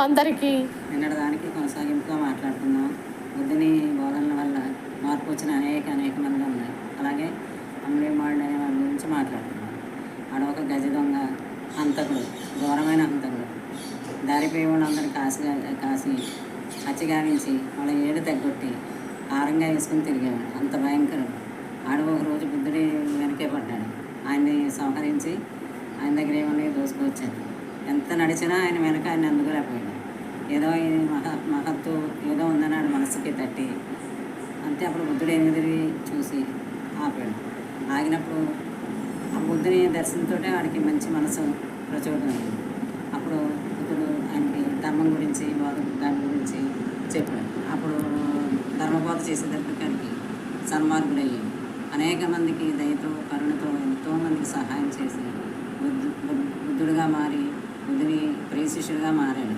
అందరికీ నిన్నటిదానికి కొనసాగింపుగా మాట్లాడుతున్నాం. బుద్ధుని బోధనల వల్ల మార్పు వచ్చిన అనేక మంది ఉన్నారు. అలాగే అమ్లేమాడు అనే వాళ్ళ గురించి మాట్లాడుతున్నాం. ఆడ ఒక గజ దొంగ, హంతకుడు, ఘోరమైన హంతకుడు. దారిపోయే వాళ్ళందరూ కాసి హత్యగావించి వాళ్ళ ఏడు తెగొట్టి ఆరంగా వేసుకుని తిరిగేవాడు. అంత భయంకరుడు. ఆడు ఒకరోజు బుద్ధుడి వెనకే పడ్డాడు. ఆయన్ని సంహరించి ఆయన దగ్గర ఏమన్నా దోసుకొచ్చాడు. ఎంత నడిచినా ఆయన వెనక ఆయన అందుకోలేకపోయాడు. ఏదో మహత్తు ఏదో ఉందని ఆడు మనసుకి తట్టి అంతే. అప్పుడు బుద్ధుడు ఎనిమిది చూసి ఆపాడు. ఆగినప్పుడు ఆ బుద్ధుని దర్శనంతో వాడికి మంచి మనసు ప్రచోదమైంది. అప్పుడు బుద్ధుడు ఆయనకి ధర్మం గురించి దాని గురించి చెప్పాడు. అప్పుడు ధర్మబోధ చేసేటప్పటికి సన్మార్గుడయ్యి అనేక మందికి దయతో కరుణతో ఎంతోమందికి సహాయం చేసి బుద్ధుడుగా మారి బుద్ధుని ప్రియ శిష్యుడిగా మారాడు.